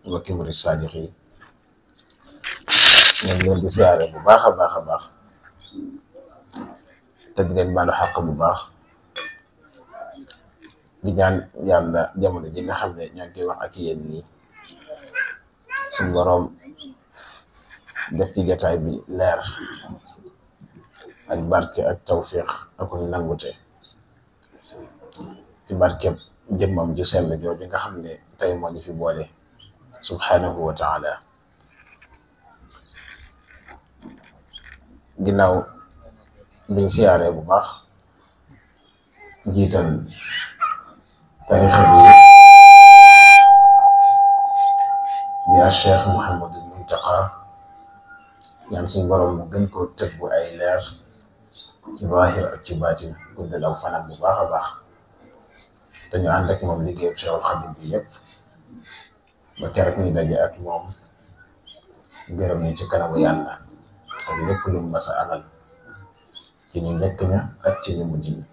mbokki murid saadix yi ñu ngi leen di siyaare bu baax a baax te di leen baalu xàq bu baax di ñaan yàlla jamono ji nga xam ne ñoo ngi koy wax ak yéen nii suñu boroom def ci jotaay bi leer ak barke ak tawfiq ak nangute ci barkeb jëmmam ju sell jooju nga xam ne tey moo ñu fi boole subhanahu wa taala. ginnaaw biñ siyaaree bu baax jiital tarixa bi di Cheikh Mouhamadul Muntaqa ñaan suñ borom mu gën koo tëbb ay leer ci zaahir ak ci baatin guddal aw fanam bu baax a baax te ñu ànd ak moom liggéeyam Cheikhul Xadim bi yépp ba keroog ñu daje ak moom gërëm ni ci kanamu yàlla ak lépp lu mas a amal ci ñu njëkk ña ak ci ñu mujj ñi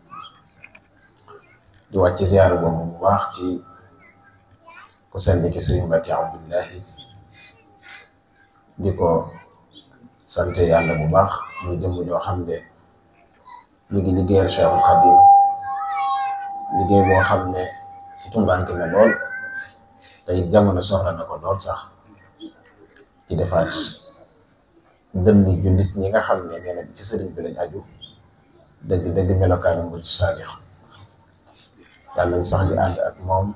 di wàcc ziyaara boobu bu baax ci ku sell ki Sëriñ Mbàkke Abdullahi di ko sante yàlla bu baax muy jëmm joo xam ne ñu ngi liggéeyal Cheikhul Xadim liggéey boo xam ne tumbaanke na lool te it jamono soxla na ko lool sax ci defaat dënni jullit ñi nga xam ne nee na ci sëriñ bi lañ aju dëgg melokaanu murid saadix yàlla nañ sax di ànd ak moom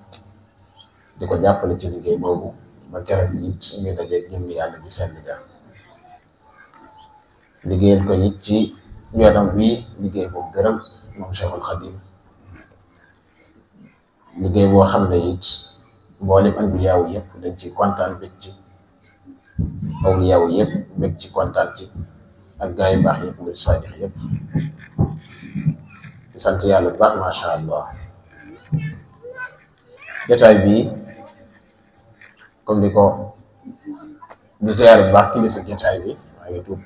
di ko jàppale ci liggéey boobu ba keroog it ñu dajeeg jëmmi yàlla bi sell ga liggéeyal ko it ci yoonam wi liggéey boobu gërëm moom Cheikhul Xadim liggéey boo xam ne it mboolem anbiyaaw yëpp dañ ci kontaan bég ci awliyaaw yëpp bég ci kontaan ci ak gaa yu baax yëpp murid saadix yëpp di sant yàlla bu baax macha allah. jotaay bii comme ni ko di ziyaare bu baax kilifa jotaay bi maa ngi tudd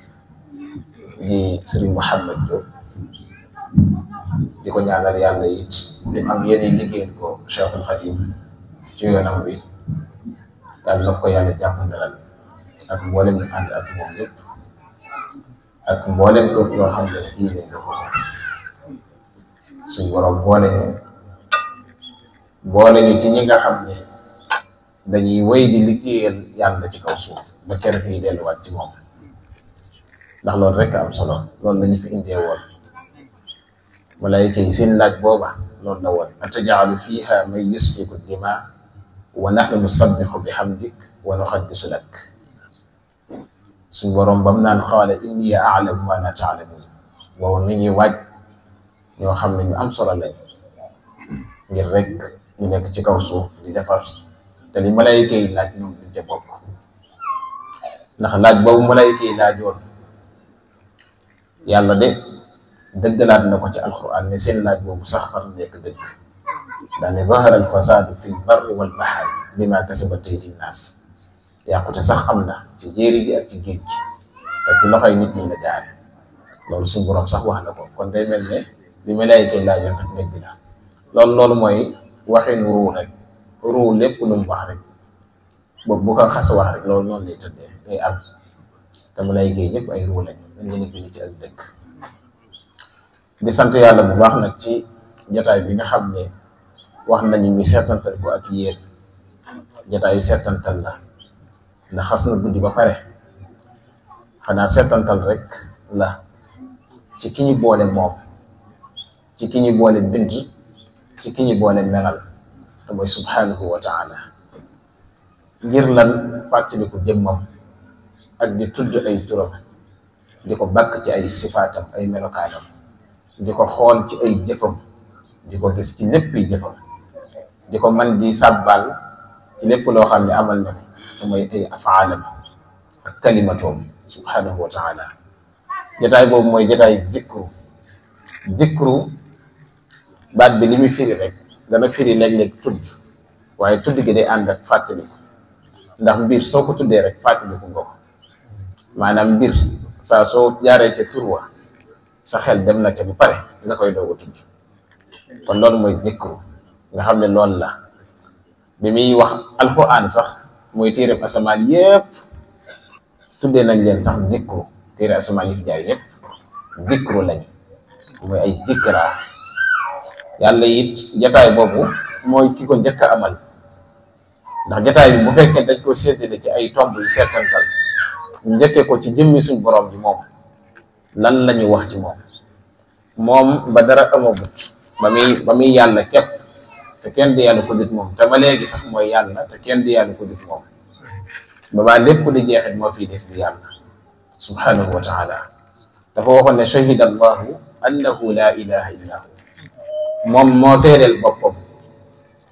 di Sëriñ Mouhamed Diop di ko ñaanal yàlla it li am yéene liggéeyal ko Cheikhul Xadim ci yoonam bi yàlla na ko yàlla jàppandalal ak mboolem ñu ànd ak moom yëpp ak mboolem ko yoo xam ne yéene nga ko suñ borom boole ñu ci ñi nga xam ne dañuy wéy di liggéeyal yàlla ci kaw suuf ba keroog ñuy delluwaat ci moom ndax loolu rek am solo loolu la ñu fi indee woon malaayika yi seen laaj booba loolu la woon atajaalu fiiha man yusfiku dima wa nahnu nusabbihu bihamdik wa nuqaddisu lak suñ boroom bam naan qaala inni a'lamu ma la ta'lamun boobu mi ñuy waaj ñoo xam ne ñu am solo lañ ngir rek ñu nekk ci kaw suuf di defar te li malaayika yi laaj ñoom duñ ca bokk ndax laaj boobu malaayika yi laajoon yàlla de dëggalaat na ko ci alquran ne seen laaj boobu sax far nekk dëgg daane zahara alfasadu fi lbarri walbahri bima kasabat aydi nnaas yàqute sax am na ci jéeri gi ak ci géej gi te ci loxoy nit ñi la jaare loolu suñu borom sax wax na ko kon day mel ne li malaayika yi laajoon ak dëgg la loolu mooy waxin ruu rek ruu lépp lu mu wax rek boobu bu ko xas wax rek loolu noonu lay tëddee day am te malaayika yi ñëpp ay ruu lañ dañ leen bind ci ak dëkk di sant yàlla bu baax nag ci jotaay bi nga xam ne wax nañu ñu seetantal ko ak yéen jotaayu seetantal la ndax xas na guddi ba pare xanaa seetantal rek la ci ki ñu boole moom ci ki ñu boole bind ci ki ñu boole melal te mooy subhanahu wa taala ngir lan fàttaliku jëmmam ak di tudd ay turam di ko bàkk ci ay sifaatam ay melokaanam di ko xool ci ay jëfam di ko gis ci léppi jëfam di ko man di sàbbal ci lépp loo xam ne amal na te mooy ay afaalam ak kalimatoom subhanahu wa taala jotaay boobu mooy jotaay zikru baat bi li muy firi rek dana firi léeg-léeg tudd waaye tudd gi day ànd ak fàttaliku ndax mbir soo ko tuddee rek fàttaliku nga ko maanaam mbir saa soo jaaree ca tur wa sa xel dem na ca bu pare nga koy doog a tudd kon loolu mooy zikru nga xam ne loolu la bi muy wax alquran sax mooy téere asamaan yépp tuddee nañ leen sax zikru. téere asamaan yi fi jaay yépp zikru lañ mooy ay zikra. yàlla it jataay boobu mooy ki ko njëkk a amal ndax jataay bi bu fekkee dañ ko séddale ci ay tomb yu seetantal ñu njëkkee ko ci jëmmi suñ borom bi moom lan lañu wax ci moom ba dara amagut ba muy yàlla képp te kenn di yàlla ko dit moom te ba léegi sax mooy yàlla te kenn di yàlla ko dit moom ba baa lépp di jeexit moo fii des di yàlla subhanahu wa taala dafa waxoon ne shahida allahu annahu la ilaha illa hu moom moo seedeel boppam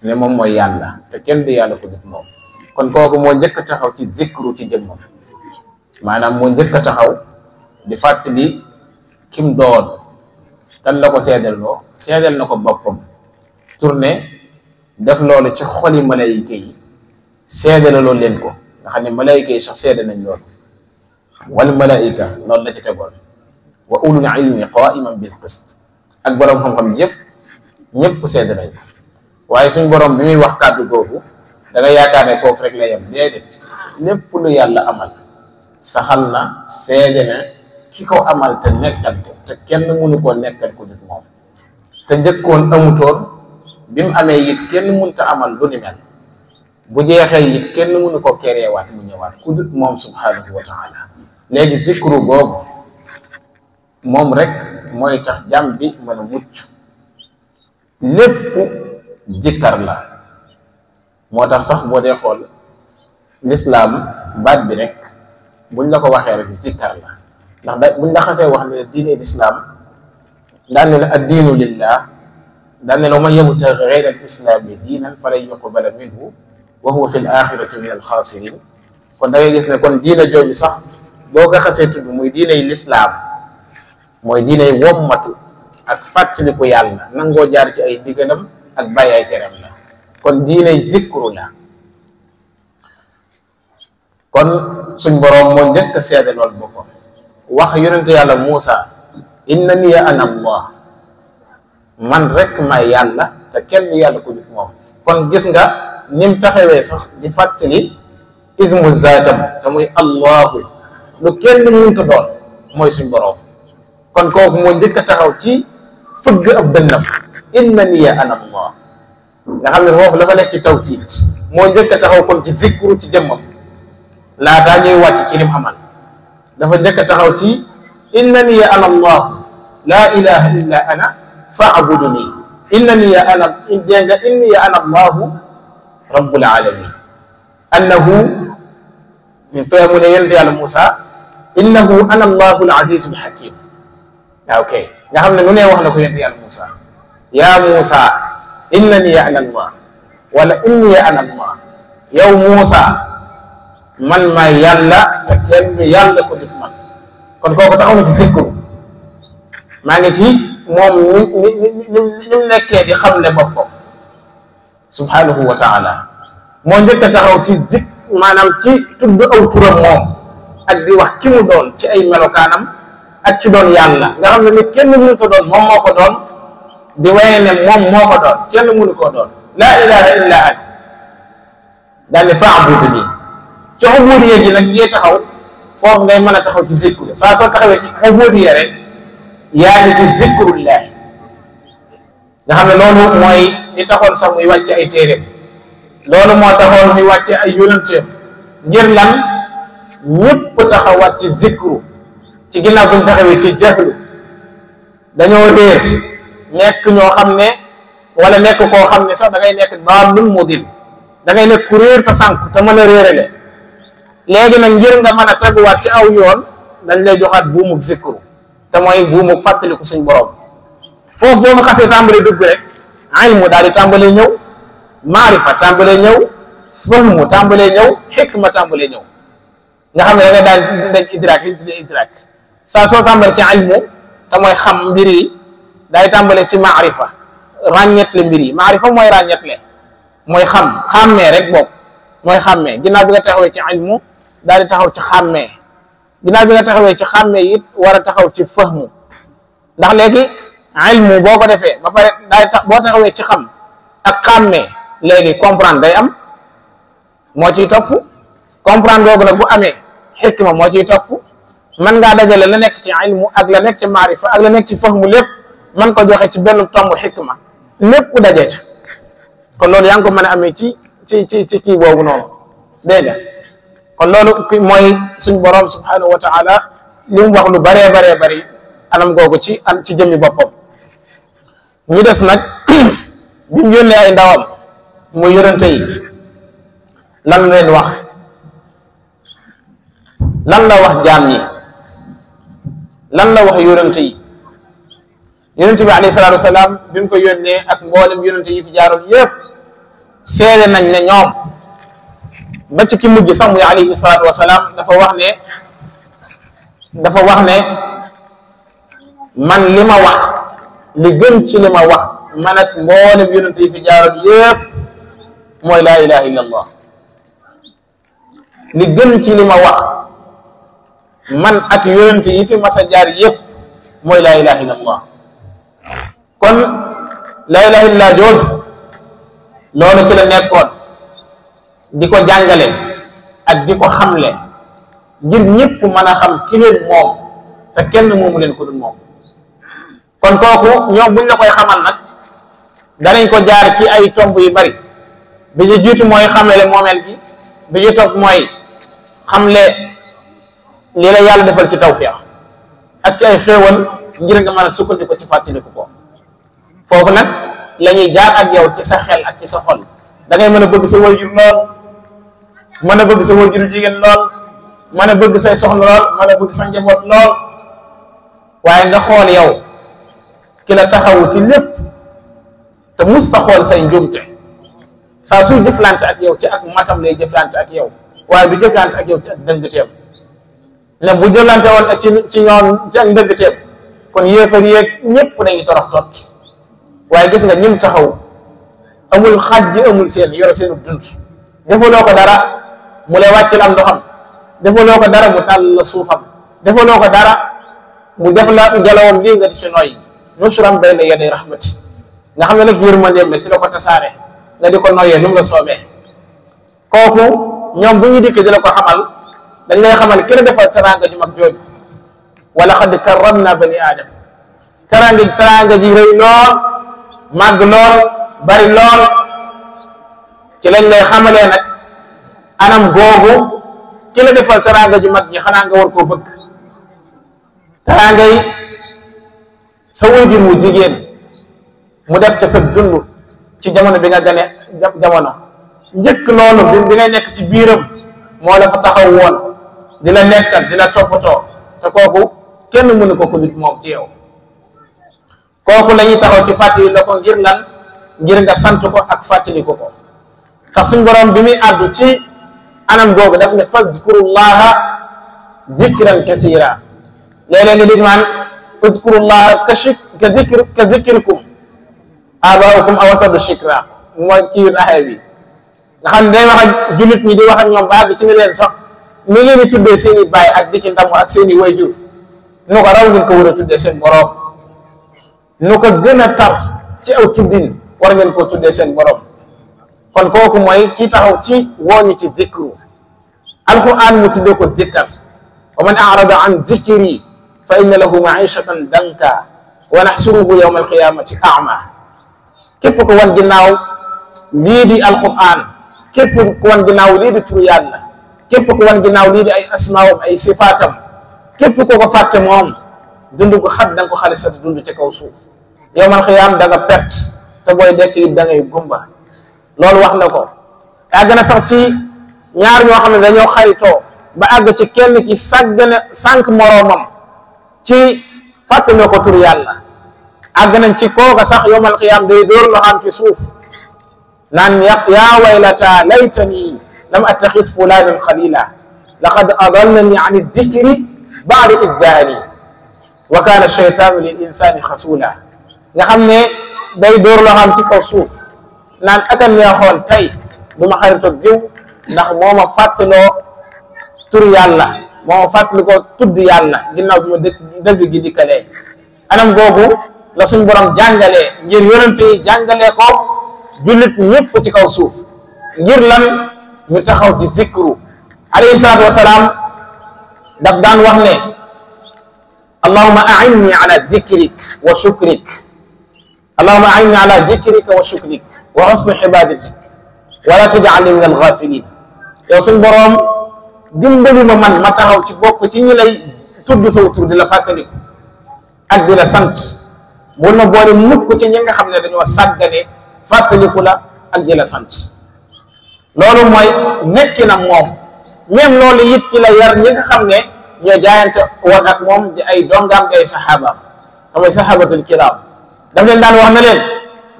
ne moom mooy yàlla te kenn di yàlla ko dit moom kon kooku moo njëkk a taxaw ci zikru ci jëmmam maanaam moo njëkk a taxaw di fàttali kim doon kan la ko seedeel loo seedeel na ko boppam tourné def loolu ci xoli malayka yi seedeel loolu leen ko nga xam ne malayka yi sax seede nañ loolu wal malayka loolu la ci tegoon wa ulul ilmi qaiman bil qist ak borom xam-xam ñëpp seede nañ ko waaye suñ borom bi muy wax kàddu googu da nga yaakaar ne foofu rek la yem déedéet lépp lu yàlla amal saxal na seede na ki ko amal te nekkal ko te kenn mënu koo nekkal ko dut moom te njëkkoon amutoon bi mu amee it kenn mënta amal lu ni mel bu jeexee it kenn mënu ko kereewaat mu ñëwaat ku dut moom subhanahu wa taala léegi zikru boobu moom rek mooy tax jàmm bi mën a mucc lépp jikkar la moo tax sax boo dee xool lislaam baat bi rek buñ la ko waxee rek jikkar la ndax da buñ la xasee wax ne diine lislaam daan ne la ad diinu lillah daan ne la man yabtaghi ghayra al islami diinan falan yuqbala minhu wa huwa fi l axirati min al xaasirin kon da ngay gis ne kon diine jooju sax boo ko xasee tudd muy diiney lislaam mooy diiney wommatu ak fàttaliku yàlla nangoo jaar ci ay ndigalam ak bàyyi ay teram la kon diiney zikru la kon suñ boroom moo njëkk a seede loolu boppam wax yonente yàlla Muusa innani ana allah man rek may yàlla te kenn yàlla ko dut moom kon gis nga nim taxawee sax di fàttali ismu zaatam te muy allahu lu kenn mënta doon mooy suñ boroom kon kooku moo njëkk a taxaw ci fëgg ab dënnam innani ana allah nga xam ne foofu dafa nekk ci tawkiid moo njëkk a taxaw kon ci zikru ci jëmmam laataa ñuy wàcc ci lim amal dafa njëkk a taxaw ci innani ana allah laa ilaha illa ana fa'buduni innani ana dénga inni ana allahu rabbul alamin annahu fee mu ne yonente yàlla Muusa innahu ana allahu al-azizul hakim ok nga xam ne nu ne wax na ko yonente yàlla Muusa ya Muusa innani ana allah wala inni ana allah yow Muusa man maa yàlla te kenn yàlla ko dut man kon kooku taxaw na ci zikru maa ngi ci moom ni mu nekkee di xamle boppam subhanahu wa taala moo njëkk a taxaw ci maanaam ci tudd aw turam moom ak di wax ki mu doon ci ay melokaanam ak ci doon yàlla nga xam ne ni kenn mënu ko doon moom moo ko doon di waye ne moom moo ko doon kenn mënu koo doon laa ilaha illa ant daal ne fa'budni ci ubudiyya gi nag ngay taxaw foofu ngay mën a taxaw ci zikru saa soo taxawee ci ubudiyya rek yaa ngi ci zikrullahi nga xam ne loolu mooy li taxoon sax muy wàcce ay téeréem loolu moo taxoon muy wàcce ay yonenteem ngir lan ñëpp taxawaat ci zikru ci ginnaaw buñ taxawee ci jahlu dañoo réer nekk ñoo xam ne wala nekk koo xam ne sax da ngay nekk daalun mudil da ngay nekk ku réer te sànq te mën a réerale léegi nag ngir nga mën a teguwaat ci aw yoon dañ lay joxaat buumug zikru te mooy buumug fàttaliku suñ borom foofu boo ma xasee tàmbalee dugg rek ilmu daal di tàmbalee ñëw maarifa tàmbalee ñëw fahmu tàmbalee ñëw xikma tàmbalee ñëw nga xam ne da nga daan dañ idraak li ñu tuddee idraak saa soo tàmbalee ci ilmu te mooy xam mbir yi day tàmbalee ci maarifa ràññetle mbir yi maarifa mooy ràññetle mooy xàmmee rek boobu mooy xàmmee ginnaaw bi nga taxawee ci ilmu daal di taxaw ci xàmmee ginnaaw bi nga taxawee ci xàmmee it war a taxaw ci fahmu ndax léegi ilmu boo ko defee ba pare daay tax boo taxawee ci xam ak xàmmee léegi comprendre day am moo ciy topp comprendre googu nag bu amee xikma moo ciy topp man ngaa dajale la nekk ci ilmu ak la nekk ci maarifa ak la nekk ci fahmu lépp man ko joxe ci benn tomb xikma lépp daje ca kon loolu yaa ngi ko mën a amee ci kii boobu noonu dégg nga kon loolu mooy suñ borom subhanahu wa taala li mu wax lu baree baree bari anam googu ci jëmmi boppam ñu des nag bi mu yónnee ay ndawam muy yonente yi lan leen wax lan la wax jaam ñi lan la wax yonente yi yonente bi alayhi salaatu wasalaam bi mu ko yónnee ak mboolem yonente yi fi jaaroon yépp seede nañ ne ñoom ba ci ki mujj sax muy alayhi salaatu wasalaam dafa wax ne man li ma wax li gën ci li ma wax man ak mboolem yonente yi fi jaaroon yépp mooy laa ilaha illa allah li gën ci li ma wax man ak yonente yi fi mas a jaar yépp mooy laa ilaha illa allah kon laa ilaha illa jooju loolu ci la nekkoon di ko jàngale ak di ko xamle ngir ñëpp mën a xam ki leen moom te kenn moomu leen ko dul moom kon kooku ñoom buñ la koy xamal nag danañ ko jaar ci ay tomb yu bari bi ci jiitu mooy xamle moomeel gi bi ci topp mooy xamle li la yàlla defal ci tawfiix ak ci ay xéewal ngir nga mën a sukkandiku ci fàttaliku ko foofu nag la ñuy jaar ak yow ci sa xel ak ci sa xol da ngay mën a bëgg sa waajur lool mën a bëgg sa waajuru jigéen lool mën a bëgg say soxna lool mën a bëgg sa njaboot lool waaye nga xool yow ki la taxawu ci lépp te musta xool say njuumte saa suy jëflante ak yow ci ak matam lay jëflante ak yow waaye du jëflante ak yow ci ak dëngteem ne bu jëflante woon ak ci ñoom ci ak ndëngteem kon yéefar yeeg ñëpp dañuy torox tot waaye gis nga ñim taxaw amul xaj amul seen yore seenu dund defaloo ko dara mu lay wàccil am ndoxam defaloo ko dara mu tàll la suufam defaloo ko dara mu def la ngelawam lii nga di ci noyyi nusran bayna yaday rahmati nga xam ne nag yërmandeem la ci la ko tasaare nga di ko noyyee nu mu la soobee kooku ñoom bu ñu dikk di la ko xamal dañ lay xamal ki la defal teraanga ju mag jooju wala xad karramna bani aadam teraanga ji rëy lool màgg lool bari lool ci lañ lay xamalee nag anam googu ki la defal teraanga ju mag ji xanaa nga war koo bëgg teraanga yi sa waajur mu jigéen mu def ca sa dund ci jamono bi nga gane jamono njëkk loolu bi ngay nekk ci biiram moo la fa taxaw woon di la nekkal di la toppatoo te kooku kenn mënu ko nit moom ci yow kooku la ñuy taxaw ci fàttali la ko ngir lan ngir nga sant ko ak fàttali ko tax suñ borom bi muy àddu ci anam googu daf ne fadkurullaha dikran kathira léeg-léeg nga dégg naan udkurullaha ka dikrikum abaakum aw asadu shikra mooy kii aaya bi nga xam ne day wax ak jullit ñi di wax ak ñoom ba àgg ci ne leen sax ni ngeen di tuddee seen i baay ak di ci ndamu ak seen i wayjur nu ko raw ngeen ko war a tuddee seen borom nu ko gën a tar ci aw tuddin war ngeen koo tuddee seen borom kon kooku mooy kii taxaw ci wooñu ci dikru alquran mu tuddee ko dikkar wa man arada an dikri fa inna lahu maishatan danka wa naxsuruhu yawma alqiyamati ama képp ko wan ginnaaw lii di alquran képp ko wan ginnaaw lii di turu yàlla képp ko wan ginnaaw lii di ay asmaawam ay sifaatam képp ko ko fàtte moom dund ko xat da nga ko xale sa dund ci kaw suuf yawmal qiyaam da nga perte te booy dekk it da ngay gumba loolu wax na ko àgg na sax ci ñaar ñoo xam ne dañoo xaritoo ba àgg ci kenn ki sàggane sànq moroomam ci fàttaloo ko tur yàlla àgg nañ ci kooka sax yawmal qiyaam day dóor loxaam ci suuf naan yaa waylata laytani lam attaxis fulanan xalila laqad adallani an dikri ba'da iz jaani wa kaana shaytaanu lil insaani xasuula nga xam ne day dóor loxaam ci kaw suuf naan aka neexoon tey du ma xaritoog diw ndax moo ma fàttaloo tur yàlla moo ma fàttali ko tudd yàlla ginnaaw bi ma dëgg gi dikkalee anam googu la suñ borom jàngalee ngir yonente yi jàngalee ko jullit ñëpp ci kaw suuf ngir lan ñu taxaw ci zikru alayhi salaatu wasalaam daf daan wax ne allahuma a'inni ala dikrik wa shukrik allahuma a'inni ala dikrika wa shukrik wa husni ibadatik wala taj'alni min al-ghafilin yow suñ boroom dimbali man ma taxaw ci bokk ci ñi lay tudd saw tur di la fàttaliku ak di la sant bul ma boole mukk ci ñi nga xam ne dañoo sàggane fàttaliku la ak di la sant loolu mooy nekki na moom même loolu it ci la yar ñi nga xam ne ñoo jaayante woon ak moom di ay dongaam di ay saxaabaam te mooy saxaabatul kiraam daf leen daan wax na leen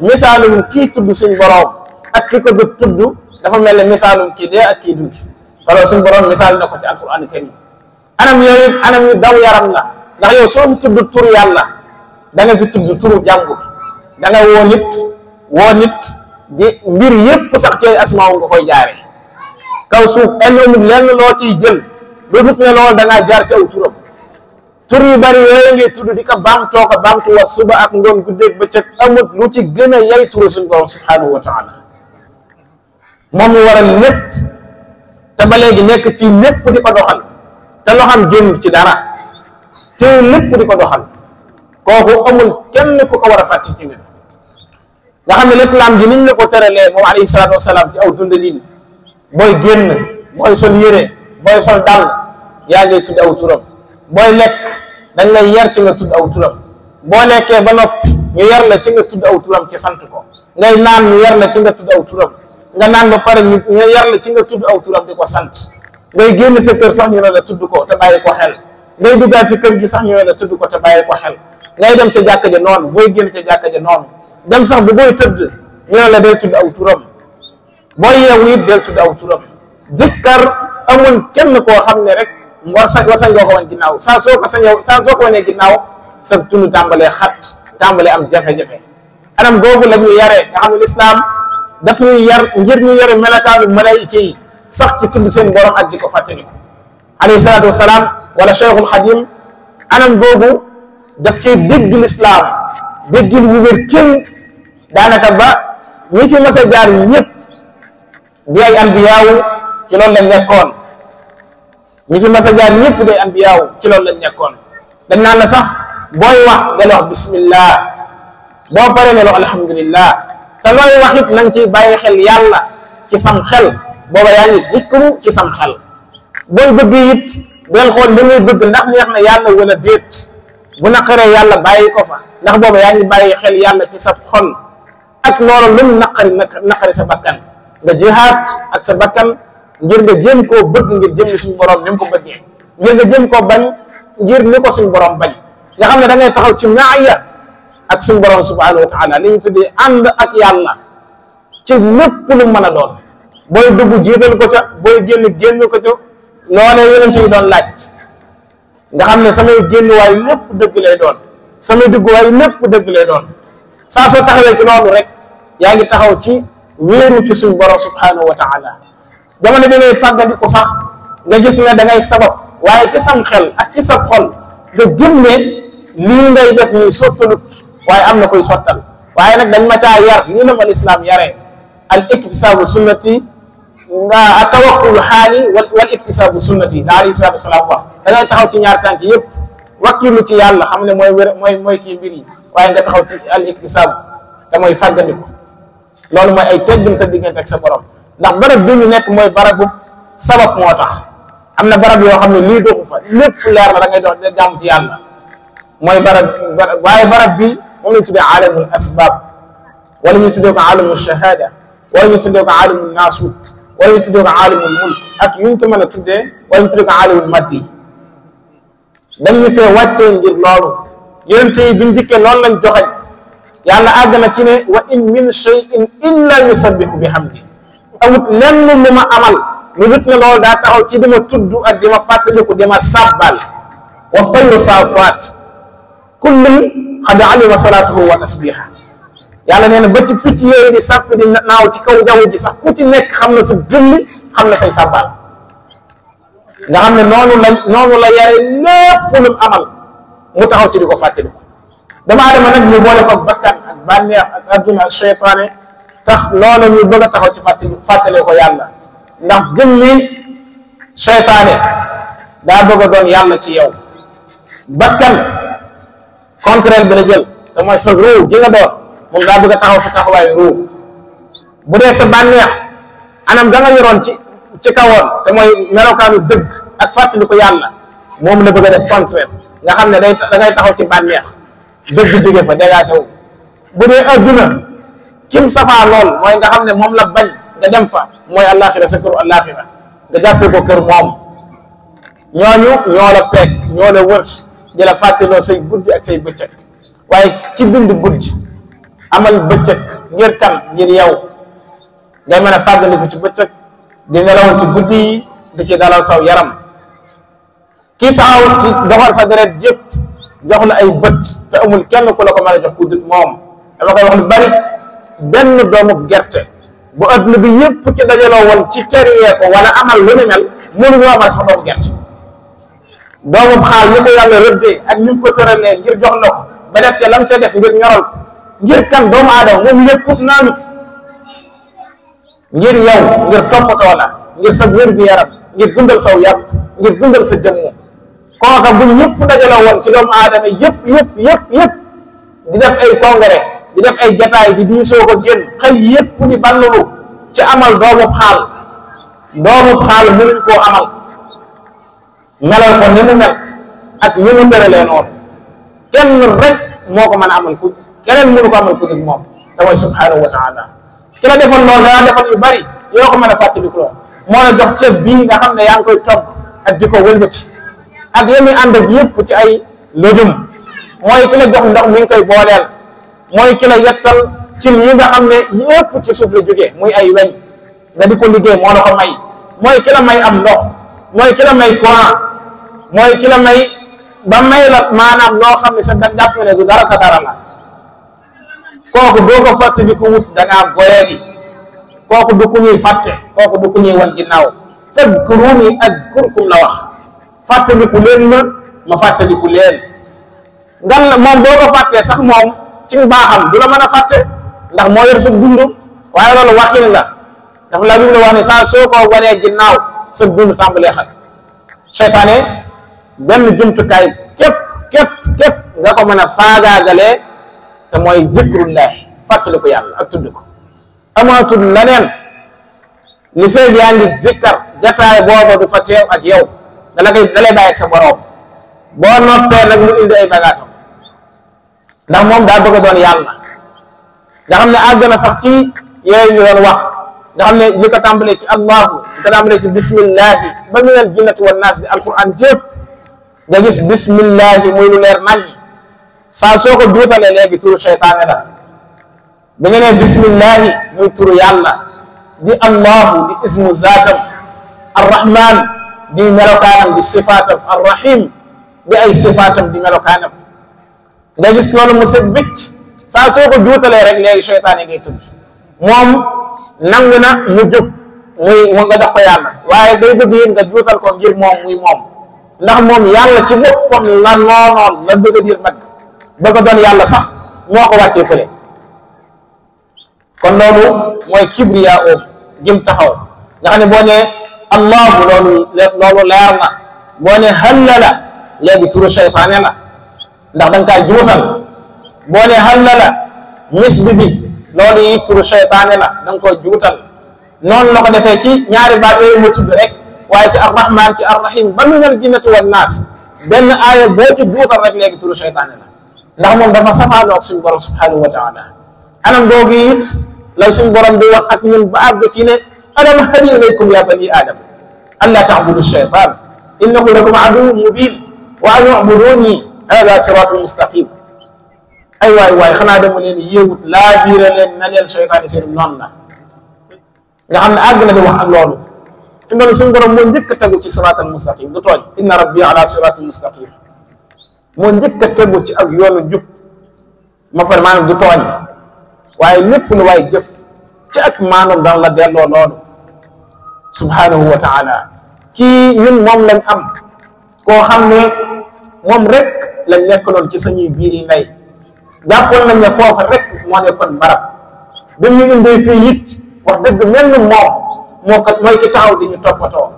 misaalum kii tudd suñ boroom ak ki ko du tudd dafa mel ne misaalum kii dee ak kii dund loolu suñ boroom misaal na ko ci alquran karim anam yooyu anam yu daw yaram la ndax yow soo fi tudd turu yàlla da nga fi tudd turu jàmbur da nga woo nit di mbir yépp sax ci asmaaw nga koy jaare kaw suuf amul lenn loo ciy jël lu dut ne loolu da ngaa jaar ci aw turam tur yu bari yooyu ngay tudd di ko baamtoo ko baamtuwaat suba ak ngoon guddeeg bëccëg amut lu ci gën a yay turu suñu borom subhanahu wa taala moom ñu waral lépp te ba léegi nekk ci lépp di ko doxal te loo xam génn ci dara te lépp di ko doxal kooku amul kenn ku ko war a fàtte ci nit nga xam ne lislaam ji niñ la ko tëralee moom alayhi salaatu wasalaam ci aw dundalin booy génn booy sol yére booy sol dàll yaa ngay tudd aw turam booy lekk dañ lay yar ci nga tudd aw turam boo lekkee ba noppi ñu yar la ci nga tudd aw turam ci sant ko ngay naan ñu yar la ci nga tudd aw turam nga naan ba pare ñu yar la ci nga tudd aw turam di ko sant ngay génn sa kër sax ñu ne la tudd ko te bàyyi ko xel ngay duggaat ci kër gi sax ñu ne la tudd ko te bàyyi ko xel ngay dem ca jàkka ja noonu booy génn ca jàkka ja noonu dem sax bu booy tëdd ñu ne la day tudd aw turam booy yeewu it del tudd aw turam dikkar amul kenn koo xam ne rek wasañ nga ko wan ginnaaw saa soo ko wanee ginnaaw sa tund tàmbalee xat tàmbalee am jafe-jafe anam googu la ñuy yaree nga xam ne lislaam daf ñuy yar ngir ñu yore melakaanu malaayika yi sax ci tudd seen borom ak di ko fàttaliku alayhi salaatu wasalaam wala cheikhul xadim anam googu daf cay dégg lislaam déggil wu wér kenn daanaka ba ñi fi mas a jaar ñëpp di ay anbiyaawu ci loolu lañ nekkoon ñi fi mas a jaar ñëpp di ay anbiyaawu ci loolu lañ nekkoon dañ naan la sax booy wax del wax bismillah boo paree ne loo alhamdulillah te looy wax it na nga ciy bàyyi xel yàlla ci sam xel booba yaa ngi zikru ci sam xel booy bëgg it del xool li ngay bëgg ndax neex na yàlla wala déet bu naqaree yàlla bàyyi ko fa ndax booba yaa ngi bàyyi xel yàlla ci sa xol ak loolu lum naqari sa bakkan nga jihaat ak sa bakkan ngir nga jéem koo bëgg ngir jëm suñu borom ni mu ko bëggee ngir nga jéem koo bañ ngir ni ko suñu borom bañ nga xam ne da ngay taxaw ci maaya ak suñu borom subhanahu wa taala li ñu tuddee ànd ak yàlla ci lépp lu mën a doon booy dugg jiital ko ca booy génn ko ca loolee yonent yi doon laaj nga xam ne samay génnuwaay lépp dëgg lay doon samay dugguwaay lépp dëgg lay doon saa soo taxawee ci loolu rek yaa ngi taxaw ci wéeru ci suñu borom subhanahu wa taala jamono bi ngay fàggandiku sax nga gis ne da ngay sabab waaye ci sam xel ak ci sa xol nga gëm ne lii ngay def nii sottalut waaye am na koy sottal waaye nag dañ ma caa yar nii la ma lislaam yaree al iktisaabu sunnati a tawakkulu xaali wal iktisaabu sunnati la alayhi salaatu wasalaam wax da ngay taxaw ci ñaar tànk yëpp wakkilu ci yàlla xam ne mooy kii mbir yi waaye nga taxaw ci al iktisaab te mooy fàggandiku loolu mooy ay teggin sa diggante ak sa borom ndax barab bi ñu nekk mooy barabu sabab moo tax am na barab yoo xam ne lii doxu fa lépp leer na da ngay dox jàmm ci yàlla mooy waaye barab bi moom lañ tuddee aalamul asbab wala ñu tuddee ko aalamul shahada wala ñu tuddee ko aalamul naasut wala ñu tuddee ko aalamul mulk ak yuñ ko mën a tuddee wala ñu tuddee ko aalamul maddi dañ ñu fee wàccee ngir loolu yonente yi biñ dikkee loolu lañ joxañ yàlla àgg na ci ne wa in min shay'in illa yusabbihu bihamdi amut lenn lu ma amal lu dut ne loolu daa taxaw ci dima tudd ak dima fàttaliku dima sàbbal wa tayru saafaat kullun qad alima salaatuhu wa tasbiha yàlla nee na ba ci picc yooyu di sàpp di naaw ci kaw jaww ji sax ku ci nekk xam na sa julli xam na say sàbbal nga xam ne noonu la yare lépp lu amal mu taxaw ci di ko fàttaliku dama adama nag ñu boole ko bakkan ak bànneex ak adduna ak cheytaane tax loolu ñu bëgg a taxaw ci fàttale ko yàlla ndax jëmmi seytaane daa bëgg a doon yàlla ci yow bakkan contraire bi la jël te mooy sa ruu gi nga doon moom daa bëgg a taxaw sa taxawaayu ruu bu dee sa bànneex anam da nga yoroon ci kawoon te mooy melokaanu dëgg ak fàttali ko yàlla moom la bëgg a def contraire nga xam ne da ngay taxaw ci bànneex dëgg jóge fa dégagé wu bu dee adduna kim safaa lool mooy nga xam ne moom la bañ nga dem fa mooy àllaaxira sa këru àllaaxira nga jàppee ko kër moom ñooñu ñoo la peeg ñoo la wër di la fàttaloo say guddi ak say bëccëg waaye ki bind guddi amal bëccëg ngir kan ngir yow ngay mën a fàggandiku ci bëccëg di nelaw ci guddi yi di ci dalal saw yaram kii taxaw ci doxal sa deret jëpp jox la ay bët te amul kenn ku la ko mën a jox ku dul moom dama koy wax lu bari benn doomu gerte bu adduna bi yëpp ci dajaloo woon ci kër yee ko wala amal lu ni mel mënuñu amal sax doomu gerte doomu xaal ni ko yàlla rëddee ak ni mu ko tëralee ngir jox la ko ba def ca lam ca def ngir ñoral ko ngir kan doomu aadama moom lépput naanut ngir yow ngir toppatoo la ngir sa wér bi yaram ngir dundal saw yàpp ngir dundal sa jëmmu kooka bu ñëpp dajaloo woon ci doomu aadama yëpp di def ay congrès di def ay jataay di diisoo ko génn xel yëpp di ballulu ci amal doomu xaal mënuñ koo amal melal ko ni mu mel ak ni mu tëralee noonu kenn rek moo ko mën a amal ku keneen mënu ko amal ku dul moom te mooy subhanahu wa taala ki la defoon loolu daa defal yu bari yoo ko mën a fàttaliku loolu moo la jox ceeb bii nga xam ne yaa ngi koy togg ak di ko wëlbati ak yemi ànd ak yëpp ci ay lojum mooy ki la jox ndox mi ngi koy booleel mooy ki la yettal ci yi nga xam ne yëpp ci suuf la jógee muy ay weñ nga di ko liggéey moo la ko may mooy ki la may am ndox mooy ki la may courant mooy ki la may ba may la maanaam loo xam ne sa da jàpp ne du dara ka dara la kooku boo ko fàttali ko wut da ngaa goree gi kooku du ku ñuy fàtte kooku du ku ñuy wan ginnaaw fadkuruni adkurkum la wax fàttaliku leen ma fàttaliku leen ngan la moom boo ko fàttee sax moom ci baaxam du la mën a fàtte ndax moo yor sa dund waaye loolu waxin la dafa la la wax ne saa soo ko wanee ginnaaw sa dund tàmbalee xat seytaane benn jumtukaay képp nga ko mën a faagaagalee te mooy zikrullahi fàttaliku yàlla ak tudd ko amaatul leneen li feeg yaa ngi zikkar jataay booba du fa teew ak yow dalay bàyyi ak sa borom boo noppee nag mu indi ay bagaasam ndax moom daa bëgg a doon yàlla nga xam ne àgg na sax ci yooyu ñu doon wax nga xam ne li ko tàmbalee ci allahu li ko tàmbalee ci bismillahi ba minal jinnati wan naas bi alquran jépp nga gis bismillahi muy lu leer nañ saa soo ko duutalee léegi turu seytaane la da nga ne bismillahi muy turu yàlla di allahu di ismu zaatam arrahman di melokaanam di sifaatam arrahim di ay sifaatam di melokaanam nga gis loolu mu set bëcc saa soo ko duutalee rek léegi seytaane ngay tudd moom nangu na mu jóg muy nga jox ko yàlla waaye day bëgg yéen nga duutal ko ngir moom muy moom ndax moom yàlla ci boppam la noonoon la bëgg a dir nag bëgg a doon yàlla sax moo ko wàccee fële kon loolu mooy kibriya oom jëm taxaw nga xam ne boo ne allahu loolu leer na boo ne hallala léegi turu seytaane la ndax da nga kaa juutal boo ne hallala misbi bi loolu yi turu seytaane la da nga koo juutal noonu la ko defee ci ñaari baat yooyu mu tudd rek waaye ci arrahman ci arrahim ba minal jinnati wan naas benn aaya boo ci juutal rek léegi turu seytaane la ndax moom dafa safaanoo ak suñu borom subhanahu wa taala anam googu it la suñu borom di wax ak ñun ba àgg ci ne alam hadi ilaykum ya bani adam an laa ta'budu shaytan innahu lakum aduwwun mubin wa an i'buduni hada siratul mustaqim ay waay xanaa dama leen yéewut laa biire leen na leen seytaane seen noonu la nga xam ne àgg na di wax ak loolu fi mu ne suñu borom moo njëkk a tegu ci siratal mustaqim du tooñ inna rabbi ala siratul mustaqim moo njëkk a tegu ci ak yoonu jub ma pare maanaam du tooñ waaye lépp lu waay jëf ci ak maanaam daan la delloo loolu subhanahu wa taala kii ñun moom lañ am koo xam ne moom rek lañ nekk loon ci sañuy biir yi ndey jàppoon nañ ne foofa rek moo nekkoon barab bi ñu indee fii it wax dëgg mel ni moom mooy ki taxaw di ñu toppatoo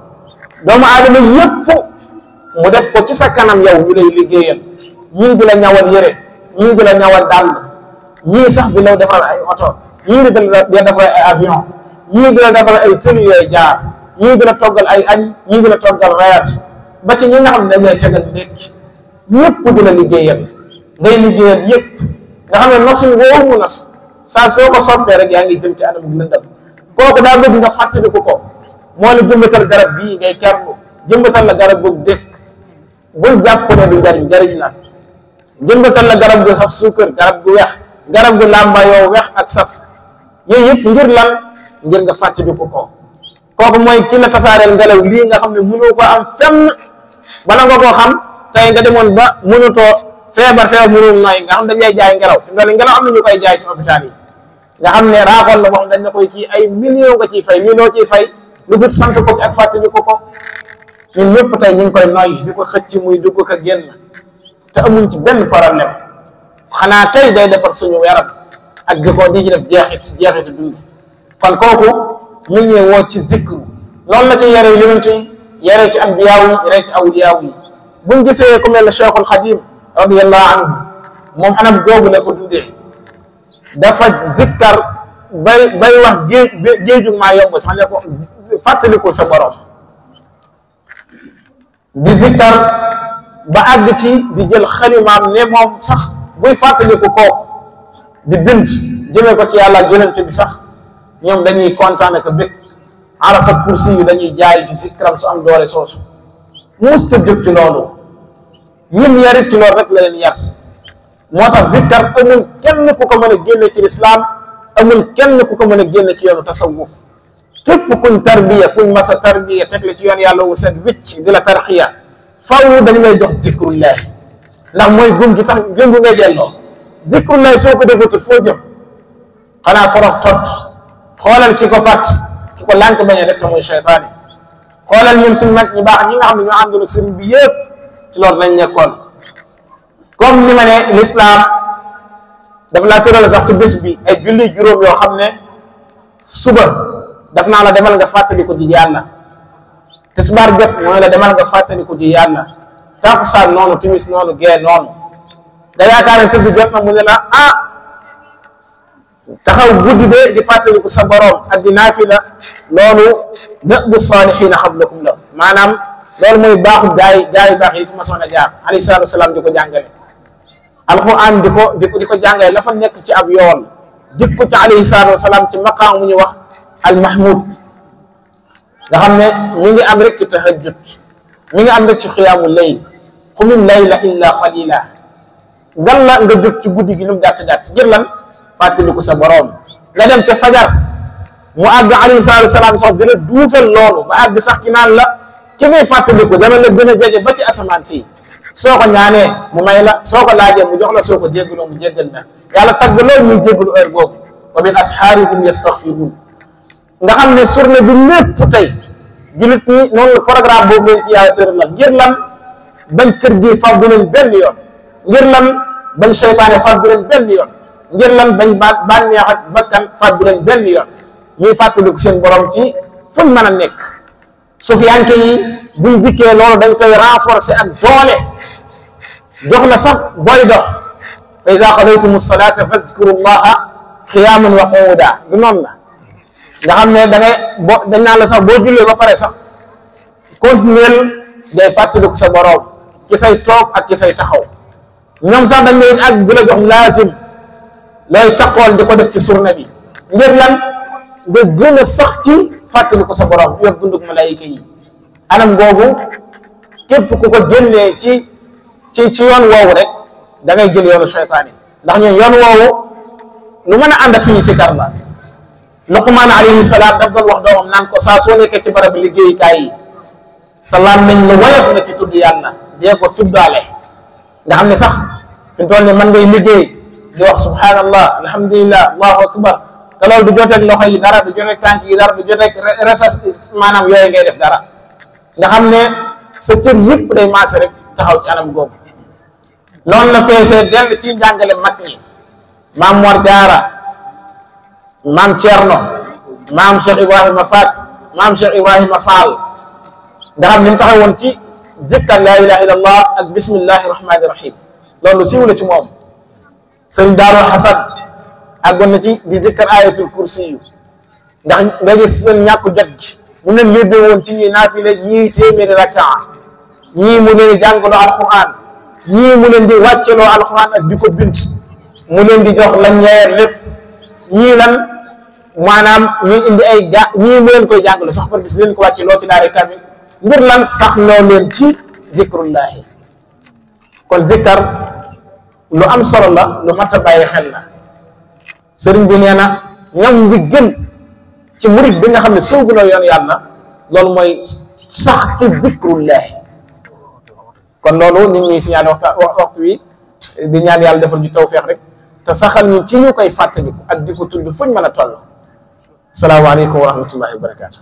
doomu aadama yépp mu def ko ci sa kanam yow ñu lay liggéeyal ñii di la ñawal yére ñii di la ñawal dàll ñii sax di la defal ay oto ñii di la defal ay avion ñii di la defal ay tëli yooyu jaar ñii di la toggal ay añ ñii di la toggal reer ba ci ñi nga xam ne dañ lay tegal ndékki ñëpp di la liggéeyal ngay liggéeyal ñëpp nga xam ne nosuñ woowu mu nos saa soo ko soppee rek yaa ngi jëm ci anam lëndam kooku daa bëgg nga fàttaliku ko moo la jëmbatal garab bii ngay kerlu jëmbatal la garab bu dëkk bul jàpp ne du njariñ njariñ la jëmbatal la garab gu saf suukar garab gu weex garab gu làmbayoo weex ak saf yooyu yëpp ngir lan ngir nga fàttaliku ko kooku mooy ki la tasaareel ngelaw lii nga xam ne mënoo ko am fenn bala nga koo xam tey nga demoon ba mënutoo feebar mënul nooy nga xam dañ lay jaay ngelaw fi mu ne ngelaw am na ñu koy jaay ci hôpital yi nga xam ne raakoon la wax dañ la koy kii ay millions nga ciy fay millions ciy fay lu fit sant ko ci ak fàttaliku ko ñun ñëpp tey ñu ngi koy noyyi di ko xëcc muy dugg ko génn te amuñ ci benn problème xanaa tey day defar suñu yaram ak di ko di ci def jeexit dund kon kooku ñu ngi woo ci zikru noonu la ci yare yonent yi yare ci anbiyaaw yi yare ci awliyaaw yi buñ gisee ku mel ne Cheikhul Xadim radiyallahu anhu moom anam googu la ko dundee dafa zikkar bay wax géeju maa yomb sax ne ko fàttalikul sa borom di zikkar ba àgg ci di jël xalimaam ne moom sax buy fàttaliku kooku di bind jëmee ko ci yàlla yonent bi sax ñoom dañuy kontaan ak bëgg ala sa kursi yi dañuy jaay ci zikram su am doole soosu musta jóg ci loolu ñim yarit ci loolu rek la leen yar moo tax zikkar amul kenn ku ko mën a génne ci lislaam amul kenn ku ko mën a génne ci yoonu tasawuf képp kuñ tarbiya kuñ masa tarbiya teg la ci yoon yàlla wu set wicc di la tarxiya faw dañu lay jox zikrullahi ndax mooy gum gi tax gum gu ngay delloo zikrullahi soo ko defatul foo jëm xanaa torox tot xoolal ki ko fàtt ki ko lànk bañ a def te muy cheytaani xoolal ñun suñ mag ñu baax ñi nga xam ne ñoo àndoon ak sëriñ bi yëpp ci loolu lañ nekkoon comme ni ma ne l'islam daf laa tëral sax ci bés bi ay julli juróom yoo xam ne suba daf naa la demal nga fàttaliku ji yàlla tisbaar jot mooy la demal nga fàttaliku ji yàlla takkusaan noonu timis noonu gee noonu da yaakaar ne tëdd jot na mu ne la taxaw guddi de di fàttaliku sa borom ak di naafila loolu da'bu saalihiina xablakum la maanaam loolu mooy baaxu gaay baax yi fi ma soon a jaar alayhi salaatu wasalaam di ko jàngale alquran di ko jàngale la fa nekk ci ab yoon jikko ci alayhi salaatu wasalaam ci maqaam mu ñu wax al mahmud nga xam ne mi ngi am rek ci tahajjud mi ngi am rek ci xiyaamu layl qumil layla illa qalila gan la nga jóg ci guddi gi nu mu gàtt ngir lan fàttaliku sa borom nga dem ca fajar mu àgg alayhi salaatu wasalaam sax dina duufal loolu ba àgg sax ki naan la ki ngay fàttaliku dama la gën a jege ba ci asamaan si soo ko ñaanee mu may la soo ko laajee mu jox la soo ko jéggaloo mu jéggal na yàlla tagg loolu muy jéggalu heure boobu wa min ashaarihim yastaghfiruun nga xam ne journée bi lépp tey jullit ñi noonu la programme boobu leen ci yàlla tëral la ngir lan bañ kër gi far du leen benn yoon ngir lan bañ seytaane far du leen benn yoon ngir lan bañ bànneex ak bakkan far du leen benn yoon ñuy fàttaliku seen borom ci fuñ mën a nekk sufiyanke yi buñ dikkee loolu dañ koy renforcer ak doole jox la sax booy dox fa iza qadaytumu salaata fadkuru llaha qiyaaman wa qu'uudan du noonu la nga xam ne da ngay dañ naan la sax boo jullee ba pare sax continuer day fàttaliku sa borom ci say toog ak ci say taxaw ñoom sax dañ lay ak di la jox laazim lay taqool di ko def ci journée bi ngir lan nga gën a sax ci fàttaliku sa borom yor dunduk malaayika yi anam googu képp ku ko génnee ci yoon woowu rek da ngay jël yoonu seytaane ndax ñun yoon woowu lu mën a ànd ak suñu sikar la Luqmaan alayhi salaam daf doon wax doomam naan ko saa soo nekkee ci barab liggéeyukaay yi sa làmmiñ lu woyof na ci tudd yàlla dee ko tuddaale nga xam ne sax fi mu toll nii mën ngay liggéey di wax subhanallah alhamdulillah allahu akbar te loolu du joteeg loxo yi dara du joteeg tànk yi dara du joteeg recherche maanaam yooyu ngay def dara nga xam ne sa cër yëpp day maase rek taxaw ci anam googu loolu la feesee dell ci njàngale mag ñi maam Mor Jaara maam Thierno maam Cheikh Ibrahima Faat maam Cheikh Ibrahima Fall nga xam ni mu taxawoon ci zikkar laa ilaha illallah ak bismillahi rahmani rahim loolu siiw la ci moom. sëñ Daaru Xasan àggoon na ci di zikkar ayatul kursi yu ndax nga gis seen ñàkk jot gi mu leen yóbbee woon ci ñuy naafile ñii téeméeri rakaa ñii mu leen di jàngaloo alquran ñii mu leen di wàcceloo alquran ak di ko bind mu leen di jox lañ ñeer lépp ñii lan maanaam ñuy indi ay ñii mu leen koy jàngaloo sax par bis leen ko wàcceloo ci daara kamil ngir lan sax loo leen ci zikrullahi. kon zikkar lu am solo la lu mat a bàyyi xel la sëriñ bi nee na ñam bi gën ci murid bi nga xam ne soogu na yoon yàlla loolu mooy sax ci zikrullahi. kon loolu nit ñi signalé waxtu wi di ñaan yàlla defal ñu tawfeex rek te saxal ñu ci ñu koy fàttaliku ak di ko tudd fuñ mën a toll. salaamaaleykum wa rahmatullahi wa barakaatu.